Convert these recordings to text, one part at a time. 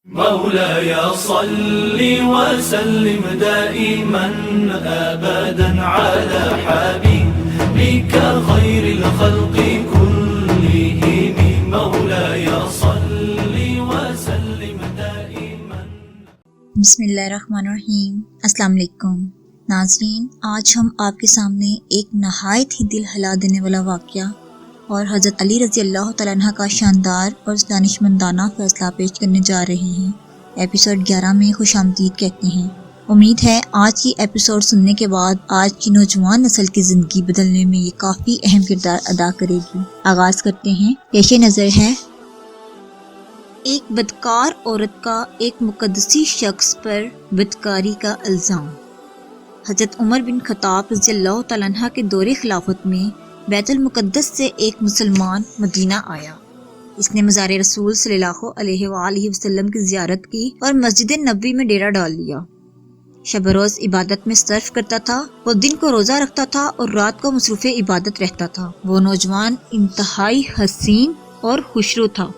مولاي صل وسلم دائما أبدا على حبيبك خير الخلق كلهم مولاي صل وسلم دائما. بسم اللہ الرحمن الرحیم. السلام علیکم ناظرین، آج ہم آپ کے سامنے ایک نہایت ہی دل ہلا دینے والا واقعہ اور حضرت علی رضی اللہ تعالیٰ عنہ کا شاندار اور دانشمندانہ فیصلہ پیش کرنے جا رہے ہیں. ایپیسوڈ 11 میں خوش آمدید کہتے ہیں. امید ہے آج کی ایپیسوڈ سننے کے بعد آج کی نوجوان نسل کی زندگی بدلنے میں یہ کافی اہم کردار ادا کرے گی. آغاز کرتے ہیں. پیش نظر ہے ایک بدکار عورت کا ایک مقدسی شخص پر بدکاری کا الزام. حضرت عمر بن خطاب رضی اللہ تعالیٰ عنہ کے دور خلافت میں بیت المقدس سے ایک مسلمان مدینہ آیا. اس نے مزار رسول صلی اللہ علیہ وآلہ وسلم کی زیارت کی اور مسجد نبوی میں ڈیرا ڈال لیا. شب روز عبادت میں صرف کرتا تھا. وہ دن کو روزہ رکھتا تھا اور رات کو مصروف عبادت رہتا تھا. وہ نوجوان انتہائی حسین اور خوشرو تھا.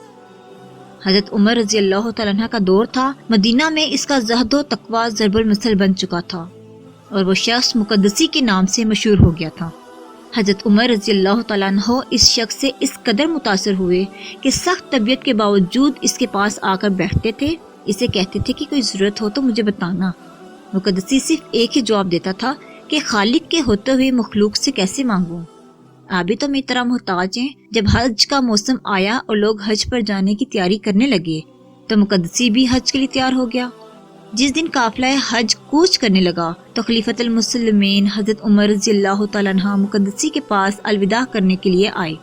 حضرت عمر رضی اللہ تعالیٰ عنہ کا دور تھا. مدینہ میں اس کا زہد و تقوی ضرب المثل بن چکا تھا اور وہ شخص مقدسی کے نام سے مشہور ہو گیا تھا. حضرت عمر رضی اللہ تعالیٰ عنہ اس شخص سے اس قدر متاثر ہوئے کہ سخت طبیعت کے باوجود اس کے پاس آ کر بیٹھتے تھے. اسے کہتے تھے کہ کوئی ضرورت ہو تو مجھے بتانا. مقدسی صرف ایک ہی جواب دیتا تھا کہ خالق کے ہوتے ہوئے مخلوق سے کیسے مانگوں. آپ بھی تو میری طرح محتاج ہیں. جب حج کا موسم آیا اور لوگ حج پر جانے کی تیاری کرنے لگے تو مقدسی بھی حج کے لیے تیار ہو گیا. جس دن قافلہ حج کوچ کرنے لگا تو خلیفۃ المسلمین حضرت عمر رضی اللہ تعالیٰ عنہ مقدسی کے پاس الوداع کرنے کے لیے آئے.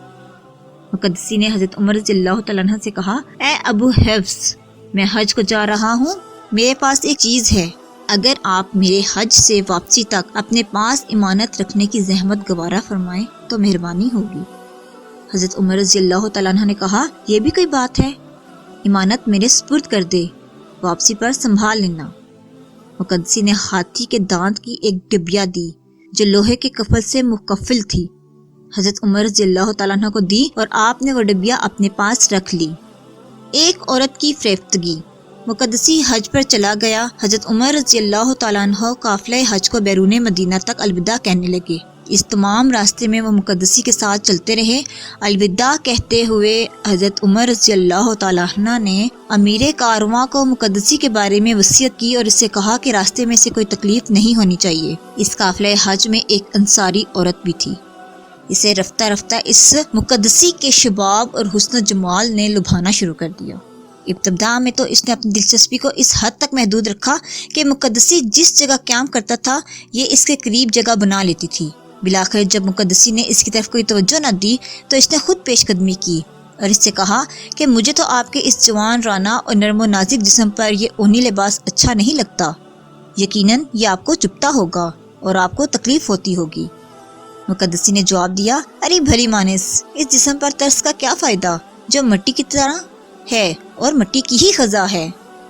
مقدسی نے حضرت عمر رضی اللہ تعالیٰ عنہ سے کہا، اے ابو حفص، میں حج کو جا رہا ہوں. میرے پاس ایک چیز ہے. اگر آپ میرے حج سے واپسی تک اپنے پاس امانت رکھنے کی زحمت گوارا فرمائیں تو مہربانی ہوگی. حضرت عمر رضی اللہ تعالیٰ عنہ نے کہا، یہ بھی کوئی بات ہے. امانت میرے سپرد کر دے، واپسی پر سنبھال لینا. مقدسی نے ہاتھی کے دانت کی ایک ڈبیا دی جو لوہے کے کفل سے مکفل تھی. حضرت عمر رضی اللہ تعالیٰ عنہ کو دی اور آپ نے وہ ڈبیا اپنے پاس رکھ لی. ایک عورت کی فریفتگی. مقدسی حج پر چلا گیا. حضرت عمر رضی اللہ تعالیٰ عنہ قافلہ حج کو بیرون مدینہ تک الوداع کہنے لگے. اس تمام راستے میں وہ مقدسی کے ساتھ چلتے رہے. الوداع کہتے ہوئے حضرت عمر رضی اللہ تعالیٰ عنہ نے امیر کارواں کو مقدسی کے بارے میں وصیت کی اور اس سے کہا کہ راستے میں سے کوئی تکلیف نہیں ہونی چاہیے. اس قافلہ حج میں ایک انصاری عورت بھی تھی. اسے رفتہ رفتہ اس مقدسی کے شباب اور حسن و جمال نے لبھانا شروع کر دیا. ابتدا میں تو اس نے اپنی دلچسپی کو اس حد تک محدود رکھا کہ مقدسی جس جگہ قیام کرتا تھا یہ اس کے قریب جگہ بنا لیتی تھی. بلاخر جب مقدسی نے اس کی طرف کوئی توجہ نہ دی تو اس نے خود پیش قدمی کی اور اس سے کہا کہ مجھے تو آپ کے اس جوان رانا اور نرم و نازک جسم پر یہ اونی لباس اچھا نہیں لگتا. یقیناً یہ آپ کو چبھتا ہوگا اور آپ کو تکلیف ہوتی ہوگی. مقدسی نے جواب دیا، ارے بھلی مانس، اس جسم پر ترس کا کیا فائدہ جو مٹی کی طرح ہے اور مٹی کی ہی خزاں ہے.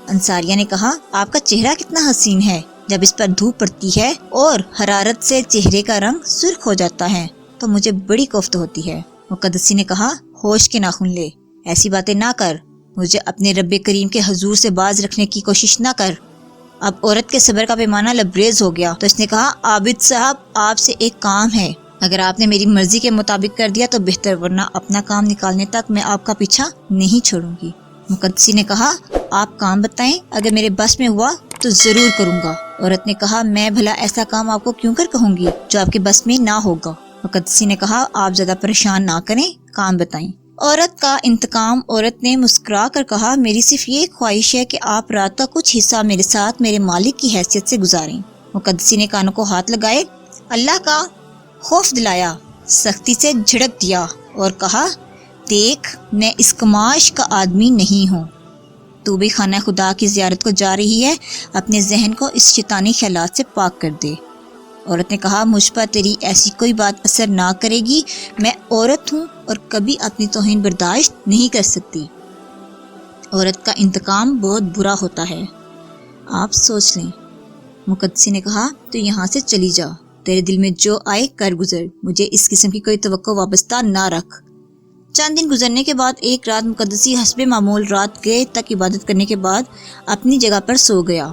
انصاریہ نے کہا، آپ کا چہرہ کتنا حسین ہے. جب اس پر دھوپ پڑتی ہے اور حرارت سے چہرے کا رنگ سرخ ہو جاتا ہے تو مجھے بڑی کوفت ہوتی ہے. مقدسی نے کہا، ہوش کے ناخن لے، ایسی باتیں نہ کر. مجھے اپنے رب کریم کے حضور سے باز رکھنے کی کوشش نہ کر. اب عورت کے صبر کا پیمانہ لبریز ہو گیا تو اس نے کہا، عابد صاحب، آپ سے ایک کام ہے. اگر آپ نے میری مرضی کے مطابق کر دیا تو بہتر، ورنہ اپنا کام نکالنے تک میں آپ کا پیچھا نہیں چھوڑوں گی. مقدسی نے کہا، آپ کام بتائیں، اگر میرے بس میں ہوا تو ضرور کروں گا. عورت نے کہا، میں بھلا ایسا کام آپ کو کیوں کر کہوں گی جو آپ کے بس میں نہ ہوگا. مقدسی نے کہا، آپ زیادہ پریشان نہ کریں، کام بتائیں. عورت کا انتقام. عورت نے مسکرا کر کہا، میری صرف یہ خواہش ہے کہ آپ رات کا کچھ حصہ میرے ساتھ میرے مالک کی حیثیت سے گزاریں. مقدسی نے کانوں کو ہاتھ لگائے، اللہ کا خوف دلایا، سختی سے جھڑک دیا اور کہا، دیکھ، میں اس کماش کا آدمی نہیں ہوں. تو بھی خانہ خدا کی زیارت کو جا رہی ہے، اپنے ذہن کو اس شیطانی خیالات سے پاک کر دے. عورت نے کہا، مجھ پر تیری ایسی کوئی بات اثر نہ کرے گی. میں عورت ہوں اور کبھی اپنی توہین برداشت نہیں کر سکتی. عورت کا انتقام بہت برا ہوتا ہے، آپ سوچ لیں. مقدسی نے کہا، تو یہاں سے چلی جا، تیرے دل میں جو آئے کر گزر. مجھے اس قسم کی کوئی توقع وابستہ نہ رکھ. چند دن گزرنے کے بعد ایک رات مقدسی حسب معمول رات گئے تک عبادت کرنے کے بعد اپنی جگہ پر سو گیا۔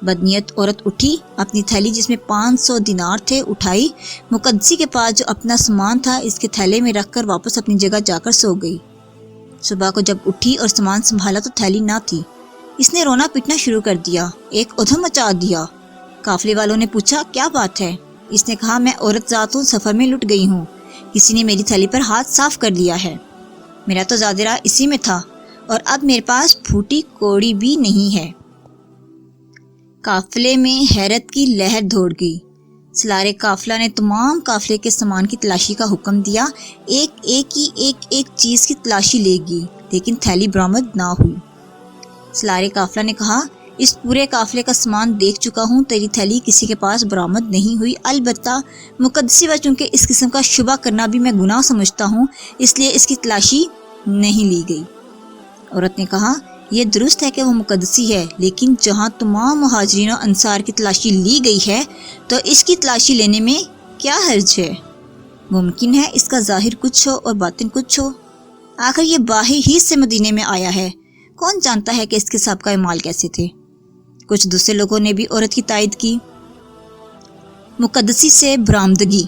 بدنیت عورت اٹھی، اپنی تھیلی جس میں 500 دینار تھے اٹھائی، مقدسی کے پاس جو اپنا سامان تھا اس کے تھیلے میں رکھ کر واپس اپنی جگہ جا کر سو گئی۔ صبح کو جب اٹھی اور سامان سنبھالا تو تھیلی نہ تھی۔ اس نے رونا پیٹنا شروع کر دیا، ایک ادھم مچا دیا۔ قافلے والوں نے پوچھا کیا بات ہے؟ اس نے کہا میں عورت ذات ہوں، سفر میں لٹ گئی ہوں، کسی نے میری تھیلی پر ہاتھ صاف کر لیا ہے، میرا تو زادرہ اسی میں تھا اور اب میرے پاس پھوٹی کوڑی بھی نہیں ہے۔ قافلے میں حیرت کی لہر دوڑ گئی۔ سالار قافلہ نے تمام قافلے کے سامان کی تلاشی کا حکم دیا، ایک چیز کی تلاشی لے گی لیکن تھیلی برآمد نہ ہوئی۔ سالار قافلہ نے کہا اس پورے قافلے کا سامان دیکھ چکا ہوں، تیری تھیلی کسی کے پاس برآمد نہیں ہوئی، البتہ مقدسی و چونکہ اس قسم کا شبہ کرنا بھی میں گناہ سمجھتا ہوں اس لیے اس کی تلاشی نہیں لی گئی۔ عورت نے کہا یہ درست ہے کہ وہ مقدسی ہے، لیکن جہاں تمام مہاجرین و انصار کی تلاشی لی گئی ہے تو اس کی تلاشی لینے میں کیا حرج ہے؟ ممکن ہے اس کا ظاہر کچھ ہو اور باطن کچھ ہو، آخر یہ باہر ہی سے مدینے میں آیا ہے، کون جانتا ہے کہ اس کے سابقہ اعمال کیسے تھے۔ کچھ دوسرے لوگوں نے بھی عورت کی تائید کی۔ مقدسی سے برآمدگی۔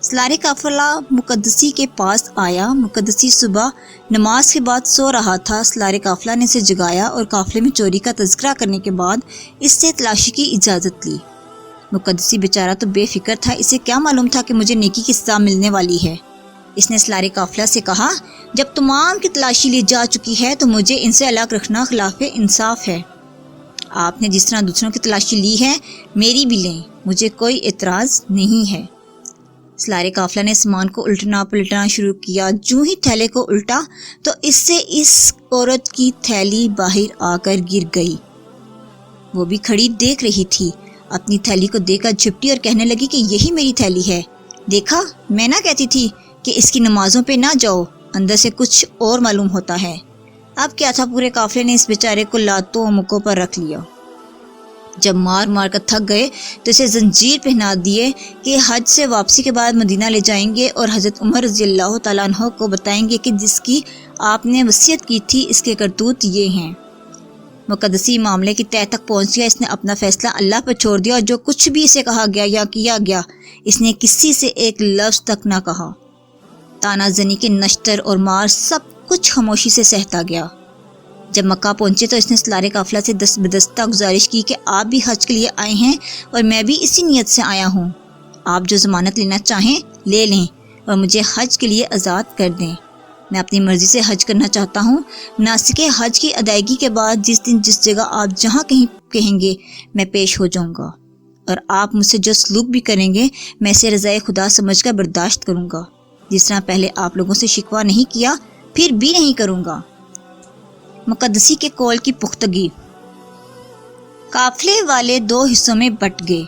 سالار قافلہ مقدسی کے پاس آیا۔ مقدسی صبح نماز کے بعد سو رہا تھا۔ سالار قافلہ نے اسے جگایا اور قافلے میں چوری کا تذکرہ کرنے کے بعد اس سے تلاشی کی اجازت لی۔ مقدسی بیچارہ تو بے فکر تھا، اسے کیا معلوم تھا کہ مجھے نیکی کی سزا ملنے والی ہے۔ اس نے سالار قافلہ سے کہا جب تمام کی تلاشی لی جا چکی ہے تو مجھے ان سے الگ رکھنا خلاف انصاف ہے۔ آپ نے جس طرح دوسروں کی تلاشی لی ہے میری بھی لیں، مجھے کوئی اعتراض نہیں ہے۔ سالار قافلہ نے سامان کو الٹنا پلٹنا شروع کیا۔ جو ہی تھیلے کو الٹا تو اس سے اس عورت کی تھیلی باہر آ کر گر گئی۔ وہ بھی کھڑی دیکھ رہی تھی، اپنی تھیلی کو دیکھ کر جھپٹی اور کہنے لگی کہ یہی میری تھیلی ہے، دیکھا میں نہ کہتی تھی کہ اس کی نمازوں پہ نہ جاؤ، اندر سے کچھ اور معلوم ہوتا ہے۔ اب کیا تھا، پورے قافلے نے اس بیچارے کو لاتوں و مکوں پر رکھ لیا۔ جب مار مار کر تھک گئے تو اسے زنجیر پہنا دیے کہ حج سے واپسی کے بعد مدینہ لے جائیں گے اور حضرت عمر رضی اللہ تعالیٰ عنہ کو بتائیں گے کہ جس کی آپ نے وصیت کی تھی اس کے کرتوت یہ ہیں۔ مقدسی معاملے کی تہہ تک پہنچ گیا۔ اس نے اپنا فیصلہ اللہ پر چھوڑ دیا اور جو کچھ بھی اسے کہا گیا یا کیا گیا اس نے کسی سے ایک لفظ تک نہ کہا۔ تانا زنی کے نشتر اور مار سب کچھ خاموشی سے سہتا گیا۔ جب مکہ پہنچے تو اس نے سالار قافلہ سے دست بدستہ گزارش کی کہ آپ بھی حج کے لیے آئے ہیں اور میں بھی اسی نیت سے آیا ہوں، آپ جو ضمانت لینا چاہیں لے لیں اور مجھے حج کے لیے آزاد کر دیں۔ میں اپنی مرضی سے حج کرنا چاہتا ہوں۔ مناسک حج کی ادائیگی کے بعد جس دن جس جگہ آپ جہاں کہیں کہیں گے میں پیش ہو جاؤں گا، اور آپ مجھ سے جو سلوک بھی کریں گے میں اسے رضائے خدا سمجھ کر برداشت کروں گا، جس طرح پہلے آپ لوگوں سے شکوہ نہیں کیا پھر بھی نہیں کروں گا۔ مقدسی کے قول کی پختگی۔ قافلے والے دو حصوں میں بٹ گئے،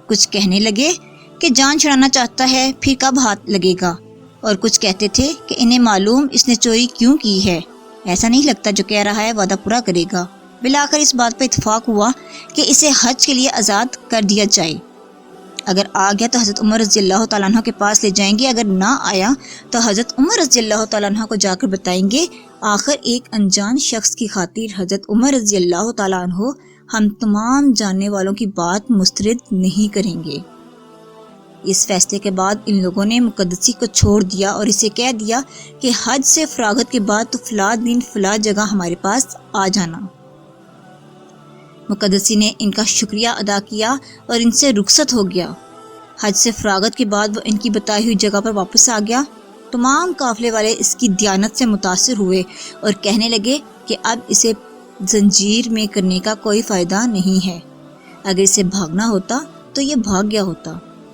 کچھ کہنے لگے کہ جان چھڑانا چاہتا ہے پھر کب ہاتھ لگے گا، اور کچھ کہتے تھے کہ انہیں معلوم اس نے چوری کیوں کی ہے، ایسا نہیں لگتا جو کہہ رہا ہے وعدہ پورا کرے گا۔ بالآخر اس بات پر اتفاق ہوا کہ اسے حج کے لیے آزاد کر دیا جائے، اگر آ گیا تو حضرت عمر رضی اللہ تعالیٰ عنہ کے پاس لے جائیں گے، اگر نہ آیا تو حضرت عمر رضی اللہ تعالیٰ عنہ کو جا کر بتائیں گے۔ آخر ایک انجان شخص کی خاطر حضرت عمر رضی اللہ تعالیٰ عنہ ہم تمام جاننے والوں کی بات مسترد نہیں کریں گے۔ اس فیصلے کے بعد ان لوگوں نے مقدسی کو چھوڑ دیا اور اسے کہہ دیا کہ حج سے فراغت کے بعد تو فلاں دن فلاں جگہ ہمارے پاس آ جانا۔ مقدسی نے ان کا شکریہ ادا کیا اور ان سے رخصت ہو گیا۔ حج سے فراغت کے بعد وہ ان کی بتائی ہوئی جگہ پر واپس آ گیا۔ تمام قافلے والے اس کی دیانت سے متاثر ہوئے اور کہنے لگے کہ اب اسے زنجیر میں کرنے کا کوئی فائدہ نہیں ہے، اگر اسے بھاگنا ہوتا تو یہ بھاگ گیا ہوتا،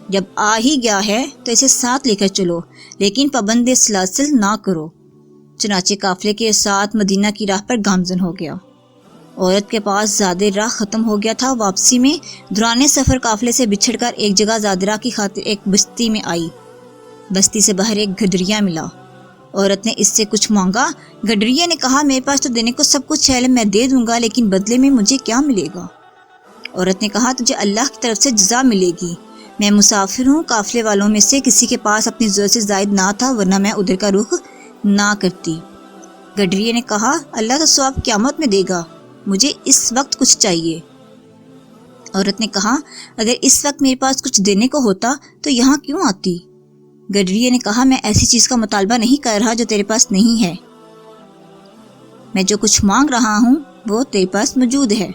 جب آ ہی گیا ہے تو اسے ساتھ لے کر چلو، لیکن پابند سلاسل نہ کرو۔ چنانچہ قافلے کے ساتھ مدینہ کی راہ پر گامزن ہو گیا۔ عورت کے پاس زاد راہ ختم ہو گیا تھا۔ واپسی میں دوران سفر قافلے سے بچھڑ کر ایک جگہ زاد راہ کی خاطر ایک بستی میں آئی۔ بستی سے باہر ایک گڈریا ملا۔ عورت نے اس سے کچھ مانگا۔ گڈریا نے کہا میرے پاس تو دینے کو سب کچھ ہے، میں دے دوں گا، لیکن بدلے میں مجھے کیا ملے گا؟ عورت نے کہا تجھے اللہ کی طرف سے جزا ملے گی، میں مسافر ہوں، قافلے والوں میں سے کسی کے پاس اپنی ضرورت سے زائد نہ تھا، ورنہ میں ادھر کا رخ نہ کرتی۔ گڈریے نے کہا اللہ تو ثواب قیامت میں دے گا، مجھے اس وقت کچھ چاہیے۔ عورت نے کہا اگر اس وقت میرے پاس کچھ دینے کو ہوتا تو یہاں کیوں آتی؟ گڈریے نے کہا میں ایسی چیز کا مطالبہ نہیں کر رہا جو تیرے پاس نہیں ہے، میں جو کچھ مانگ رہا ہوں وہ تیرے پاس موجود ہے۔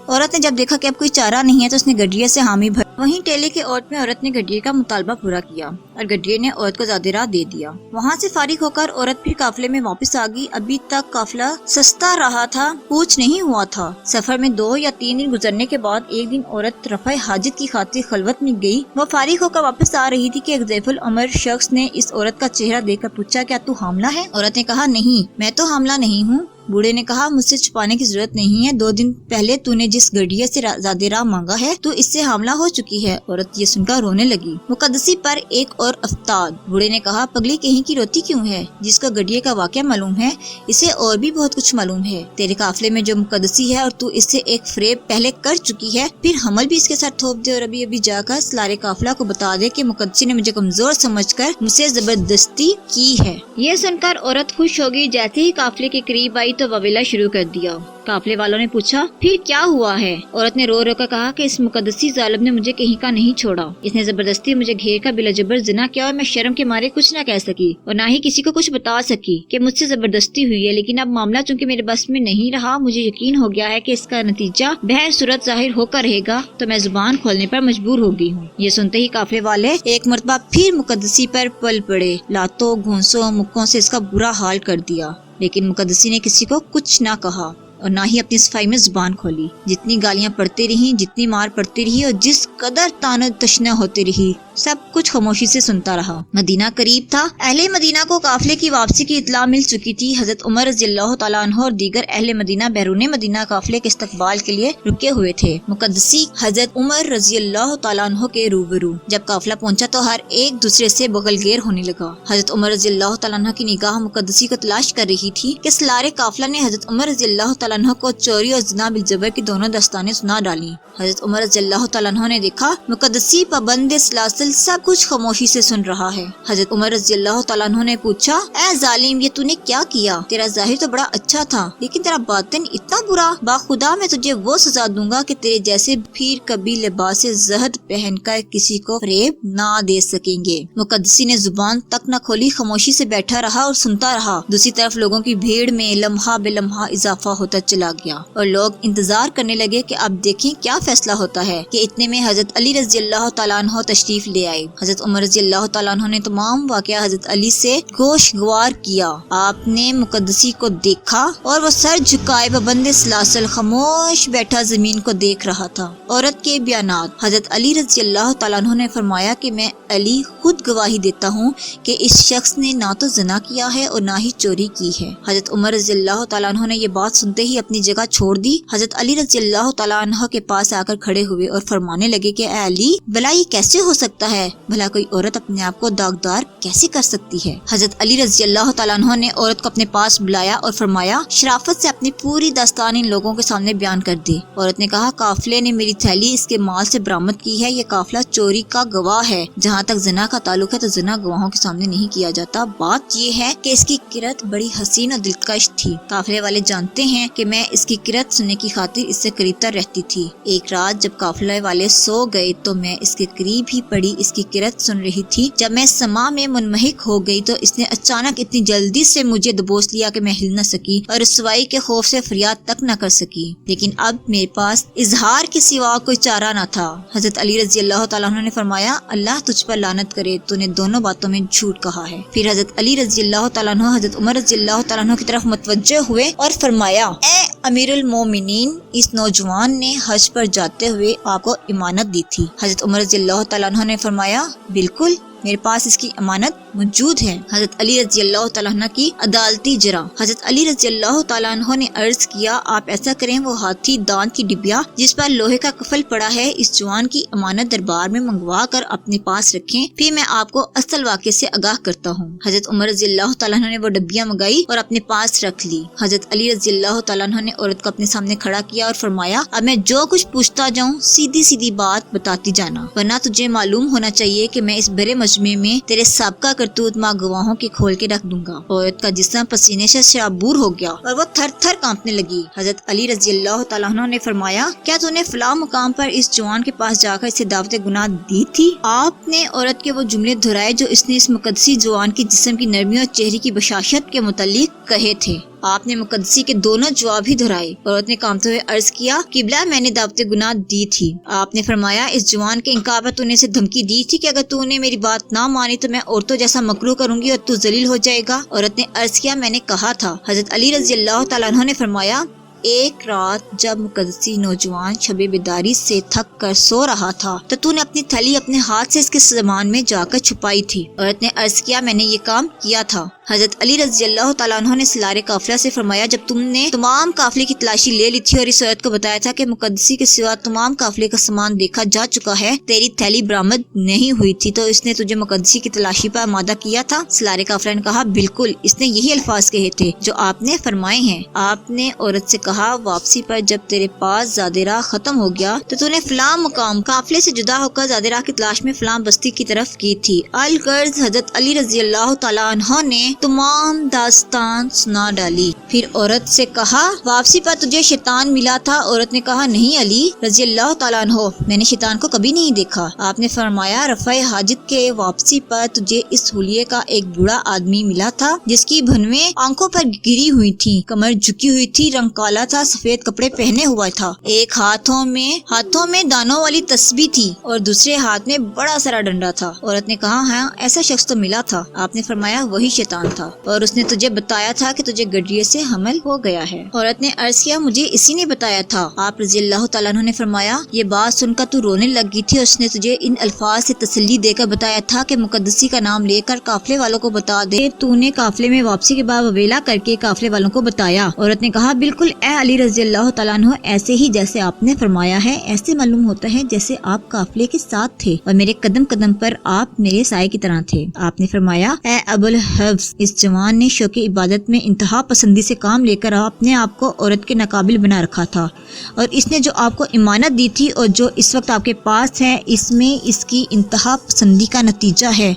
عورت نے جب دیکھا کہ اب کوئی چارہ نہیں ہے تو اس نے گڈریے سے حامی بھر۔ وہیں ٹیلے کے اوٹ میں عورت نے گڈریے کا مطالبہ پورا کیا اور گڈریے نے عورت کو زیادہ راہ دے دیا۔ وہاں سے فارغ ہو کر عورت پھر قافلے میں واپس آ گئی۔ ابھی تک قافلہ سستا رہا تھا، کوچ نہیں ہوا تھا۔ سفر میں 2 یا 3 دن گزرنے کے بعد ایک دن عورت رفع حاجت کی خاطر خلوت میں گئی۔ وہ فارغ ہو کر واپس آ رہی تھی کہ ایک ضعیف العمر شخص نے اس عورت کا چہرہ دیکھ کر پوچھا کیا تو حاملہ ہے؟ عورت نے کہا نہیں، میں تو حاملہ نہیں ہوں۔ بوڑھے نے کہا مجھ سے چھپانے کی ضرورت نہیں ہے، 2 دن پہلے تو نے جس گڈریے سے زیادہ راہ مانگا ہے تو اس سے حاملہ ہو چکی ہے۔ عورت یہ سن کر رونے لگی۔ مقدسی پر ایک اور افتاد۔ بوڑھے نے کہا پگلی کہیں کی روتی کیوں ہے؟ جس کو گڈریے کا واقعہ معلوم ہے اسے اور بھی بہت کچھ معلوم ہے۔ تیرے قافلے میں جو مقدسی ہے اور تو اس سے ایک فریب پہلے کر چکی ہے، پھر حمل بھی اس کے ساتھ تھوپ دے اور ابھی جا کر سلارے قافلہ کو بتا دے کہ مقدسی نے مجھے کمزور سمجھ کر مجھ سے زبردستی کی ہے۔ یہ سن کر عورت خوش ہو گئی۔ جیسے ہی قافلے کے قریب آئی تو واویلا شروع کر دیا۔ قافلے والوں نے پوچھا پھر کیا ہوا ہے؟ عورت نے رو رو کر کہا کہ اس مقدسی ظالم نے مجھے کہیں کا نہیں چھوڑا، اس نے زبردستی مجھے گھیر کر بلا جبر زنا کیا اور میں شرم کے مارے کچھ نہ کہہ سکی اور نہ ہی کسی کو کچھ بتا سکی کہ مجھ سے زبردستی ہوئی ہے، لیکن اب معاملہ چونکہ میرے بس میں نہیں رہا، مجھے یقین ہو گیا ہے کہ اس کا نتیجہ بہر صورت ظاہر ہو کر رہے گا، تو میں زبان کھولنے پر مجبور ہو گئی ہوں۔ یہ سنتے ہی قافلے والے ایک مرتبہ پھر مقدسی پر پل پڑے، لاتوں گھونسوں مکوں سے اس کا برا حال کر دیا، لیکن مقدسی نے کسی کو کچھ نہ کہا اور نہ ہی اپنی صفائی میں زبان کھولی۔ جتنی گالیاں پڑتی رہی، جتنی مار پڑتی رہی اور جس قدر تانا تشنا ہوتی رہی، سب کچھ خاموشی سے سنتا رہا۔ مدینہ قریب تھا۔ اہل مدینہ کو قافلے کی واپسی کی اطلاع مل چکی تھی۔ حضرت عمر رضی اللہ تعالیٰ عنہ اور دیگر اہل مدینہ بیرون مدینہ قافلے کے استقبال کے لیے رکے ہوئے تھے، مقدسی حضرت عمر رضی اللہ تعالیٰ عنہ کے روبرو۔ جب قافلہ پہنچا تو ہر ایک دوسرے سے بغلگیر ہونے لگا۔ حضرت عمر رضی اللہ تعالیٰ عنہ کی نگاہ مقدسی کو تلاش کر رہی تھی کہ سلارے قافلہ نے حضرت عمر رضی اللہ تعالیٰ عنہ کو چوری اور زنا بالجبر کی دونوں داستانیں سنا ڈالی۔ حضرت عمر رضی اللہ تعالیٰ عنہ نے دیکھا مقدسی پابند سلاسل سب کچھ خاموشی سے سن رہا ہے۔ حضرت عمر رضی اللہ تعالیٰ عنہ نے پوچھا اے ظالم، یہ تو نے کیا کیا؟ تیرا ظاہر تو بڑا اچھا تھا لیکن تیرا باطن اتنا برا۔ باخدا میں تجھے وہ سزا دوں گا کہ تیرے جیسے پھر کبھی لباس زہد پہن کر کسی کو فریب نہ دے سکیں گے۔ مقدسی نے زبان تک نہ کھولی، خاموشی سے بیٹھا رہا اور سنتا رہا۔ دوسری طرف لوگوں کی بھیڑ میں لمحہ بے لمحہ اضافہ ہوتا چلا گیا اور لوگ انتظار کرنے لگے کہ اب دیکھیں کیا فیصلہ ہوتا ہے کہ اتنے میں حضرت علی رضی اللہ تعالیٰ عنہ تشریف لے آئے۔ حضرت عمر رضی اللہ تعالیٰ عنہ نے تمام واقعہ حضرت علی سے گوشگوار کیا۔ آپ نے مقدسی کو دیکھا اور وہ سر جھکائے پابند سلاسل خاموش بیٹھا زمین کو دیکھ رہا تھا۔ عورت کے بیانات۔ حضرت علی رضی اللہ تعالیٰ عنہ نے فرمایا کہ میں علی خود گواہی دیتا ہوں کہ اس شخص نے نہ تو زنا کیا ہے اور نہ ہی چوری کی ہے۔ حضرت عمر رضی اللہ تعالیٰ عنہ نے یہ بات سنتے ہی اپنی جگہ چھوڑ دی۔ حضرت علی رضی اللہ تعالیٰ عنہ کے پاس آ کر کھڑے ہوئے اور فرمانے لگے کہ اے علی، بھلا یہ کیسے ہو سکتا ہے؟ بھلا کوئی عورت اپنے آپ کو داغدار کیسے کر سکتی ہے؟ حضرت علی رضی اللہ تعالیٰ عنہ نے عورت کو اپنے پاس بلایا اور فرمایا شرافت سے اپنی پوری داستان ان لوگوں کے سامنے بیان کر دی۔ عورت نے کہا قافلے نے میری تھیلی اس کے مال سے برآمد کی ہے، یہ قافلہ چوری کا گواہ ہے۔ جہاں تک زنا کا تعلق ہے تو زنا گواہوں کے سامنے نہیں کیا جاتا۔ بات یہ ہے کہ اس کی کرت بڑی حسین اور دلکش تھی۔ قافلے والے جانتے ہیں کہ میں اس کی کرت سننے کی خاطر اس سے قریب تر رہتی تھی۔ ایک رات جب قافلے والے سو گئے تو میں اس کے قریب ہی پڑی اس کی کرت سن رہی تھی۔ جب میں سما میں منمحک ہو گئی تو اس نے اچانک اتنی جلدی سے مجھے دبوس لیا کہ میں ہل نہ سکی اور رسوائی کے خوف سے فریاد تک نہ کر سکی، لیکن اب میرے پاس اظہار کے سوا کوئی چارہ نہ تھا۔ حضرت علی رضی اللہ تعالیٰ عنہ نے فرمایا اللہ تجھ پر لعنت کرے، تو نے دونوں باتوں میں جھوٹ کہا ہے۔ پھر حضرت علی رضی اللہ تعالیٰ عنہ حضرت عمر رضی اللہ تعالیٰ عنہ کی طرف متوجہ ہوئے اور فرمایا اے امیر المومنین، اس نوجوان نے حج پر جاتے ہوئے آپ کو امانت دی تھی۔ حضرت عمر رضی اللہ تعالیٰ عنہ نے فرمایا بالکل، میرے پاس اس کی امانت موجود ہے۔ حضرت علی رضی اللہ تعالیٰ عنہ کی عدالتی جرا۔ حضرت علی رضی اللہ تعالیٰ عنہ نے عرض کیا آپ ایسا کریں، وہ ہاتھی دانت کی ڈبیا جس پر لوہے کا کفل پڑا ہے اس جوان کی امانت دربار میں منگوا کر اپنے پاس رکھیں، پھر میں آپ کو اصل واقعے سے آگاہ کرتا ہوں۔ حضرت عمر رضی اللہ تعالیٰ عنہ نے وہ ڈبیاں منگائی اور اپنے پاس رکھ لی۔ حضرت علی رضی اللہ تعالیٰ عنہ نے عورت کو اپنے سامنے کھڑا کیا اور فرمایا اب میں جو کچھ پوچھتا جاؤں سیدھی سیدھی بات بتاتی جانا، ورنہ تجھے معلوم ہونا چاہیے کہ میں اس برے مجموعے مجمع میں تیرے سابقہ کرتوت ماں گواہوں کے کھول کے رکھ دوں گا۔ عورت کا جسم پسینے سے شرابور ہو گیا اور وہ تھر تھر کانپنے لگی۔ حضرت علی رضی اللہ تعالیٰ عنہ نے فرمایا، کیا تو نے فلاں مقام پر اس جوان کے پاس جا کر اسے دعوت گناہ دی تھی؟ آپ نے عورت کے وہ جملے دہرائے جو اس نے اس مقدسی جوان کی جسم کی نرمی اور چہرے کی بشاشت کے متعلق کہے تھے۔ آپ نے مقدسی کے دونوں جواب ہی دہرائے۔ عورت نے کانپتے ہوئے عرض کیا، قبلہ میں نے دعوت گناہ دی تھی۔ آپ نے فرمایا، اس جوان کے انکار پر تو نے اسے دھمکی دی تھی کہ اگر تو نے میری بات نہ مانی تو میں عورتوں جیسا مکروہ کروں گی اور تو ذلیل ہو جائے گا۔ عورت نے عرض کیا، میں نے کہا تھا۔ حضرت علی رضی اللہ تعالیٰ عنہ نے فرمایا، ایک رات جب مقدسی نوجوان شب بیداری سے تھک کر سو رہا تھا تو نے اپنی تھیلی اپنے ہاتھ سے اس کے سامان میں جا کر چھپائی تھی۔ عورت نے عرض کیا، میں نے یہ کام کیا تھا۔ حضرت علی رضی اللہ تعالیٰ عنہ نے سالار قافلہ سے فرمایا، جب تم نے تمام قافلے کی تلاشی لے لی تھی اور اس عورت کو بتایا تھا کہ مقدسی کے سوا تمام قافلے کا سامان دیکھا جا چکا ہے، تیری تھیلی برآمد نہیں ہوئی تھی، تو اس نے تجھے مقدسی کی تلاشی پر آمادہ کیا تھا؟ سالار قافلہ نے کہا، بالکل، اس نے یہی الفاظ کہے تھے جو آپ نے فرمائے ہیں۔ آپ نے عورت سے کہا، واپسی پر جب تیرے پاس زیادہ راہ ختم ہو گیا تو نے فلاں مقام قافلے سے جدا ہو کر زیادہ راہ کی تلاش میں فلاں بستی کی طرف کی تھی۔ الغرض حضرت علی رضی اللہ تعالیٰ عنہ نے تمام داستان سنا ڈالی۔ پھر عورت سے کہا، واپسی پر تجھے شیطان ملا تھا؟ عورت نے کہا، نہیں علی رضی اللہ تعالیٰ عنہ، میں نے شیطان کو کبھی نہیں دیکھا۔ آپ نے فرمایا، رفع حاجت کے واپسی پر تجھے اس حلیے کا ایک بوڑھا آدمی ملا تھا جس کی بھنویں آنکھوں پر گری ہوئی تھی، کمر جھکی ہوئی تھی، رنگ کالا تھا، سفید کپڑے پہنے ہوا تھا، ایک ہاتھوں میں دانوں والی تسبیح تھی اور دوسرے ہاتھ میں بڑا سارا ڈنڈا تھا۔ عورت نے کہا، ہاں ایسا شخص تو ملا تھا۔ آپ نے فرمایا، وہی شیطان تھا اور اس نے تجھے بتایا تھا کہ تجھے گڈریے سے حمل ہو گیا ہے۔ عورت نے عرض کیا، مجھے اسی نے بتایا تھا۔ آپ رضی اللہ تعالیٰ عنہ نے فرمایا، یہ بات سن کر تو رونے لگی تھی، اس نے تجھے ان الفاظ سے تسلی دے کر بتایا تھا کہ مقدسی کا نام لے کر قافلے والوں کو بتا دے۔ تو نے قافلے میں واپسی کے بعد ویلا کر کے قافلے والوں کو بتایا۔ عورت نے کہا، بالکل اے علی رضی اللہ تعالیٰ عنہ، ایسے ہی جیسے آپ نے فرمایا ہے، ایسے معلوم ہوتا ہے جیسے آپ قافلے کے ساتھ تھے اور میرے قدم قدم پر آپ میرے سائے کی طرح تھے۔ آپ نے فرمایا، اے ابو الحفظ، اس جوان نے شوق عبادت میں انتہا پسندی سے کام لے کر اپنے آپ کو عورت کے ناقابل بنا رکھا تھا، اور اس نے جو آپ کو امانت دی تھی اور جو اس وقت آپ کے پاس ہے، اس میں اس کی انتہا پسندی کا نتیجہ ہے۔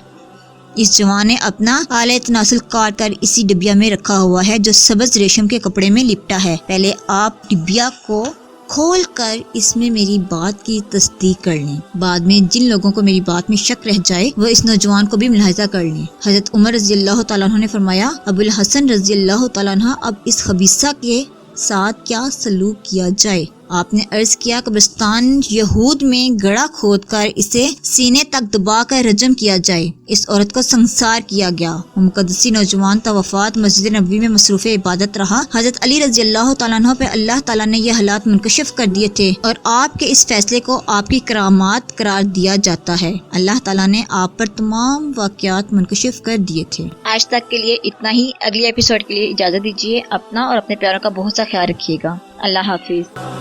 اس جوان نے اپنا آلہ تناسل کاٹ کر اسی ڈبیا میں رکھا ہوا ہے جو سبز ریشم کے کپڑے میں لپٹا ہے۔ پہلے آپ ڈبیا کو کھول کر اس میں میری بات کی تصدیق کر لیں، بعد میں جن لوگوں کو میری بات میں شک رہ جائے وہ اس نوجوان کو بھی ملاحظہ کر لیں۔ حضرت عمر رضی اللہ تعالیٰ عنہ نے فرمایا، ابو الحسن رضی اللہ تعالیٰ عنہ، اب اس خبیثہ کے ساتھ کیا سلوک کیا جائے؟ آپ نے عرض کیا، قبرستان یہود میں گڑھا کھود کر اسے سینے تک دبا کر رجم کیا جائے۔ اس عورت کو سنسار کیا گیا۔ وہ مقدسی نوجوان تا وفات مسجد نبوی میں مصروف عبادت رہا۔ حضرت علی رضی اللہ تعالیٰ عنہ پہ اللہ تعالیٰ نے یہ حالات منکشف کر دیے تھے اور آپ کے اس فیصلے کو آپ کی کرامات قرار دیا جاتا ہے۔ اللہ تعالیٰ نے آپ پر تمام واقعات منکشف کر دیے تھے۔ آج تک کے لیے اتنا ہی۔ اگلی ایپیسوڈ کے لیے اجازت دیجیے۔ اپنا اور اپنے پیاروں کا بہت سا خیال رکھیے گا۔ اللہ حافظ۔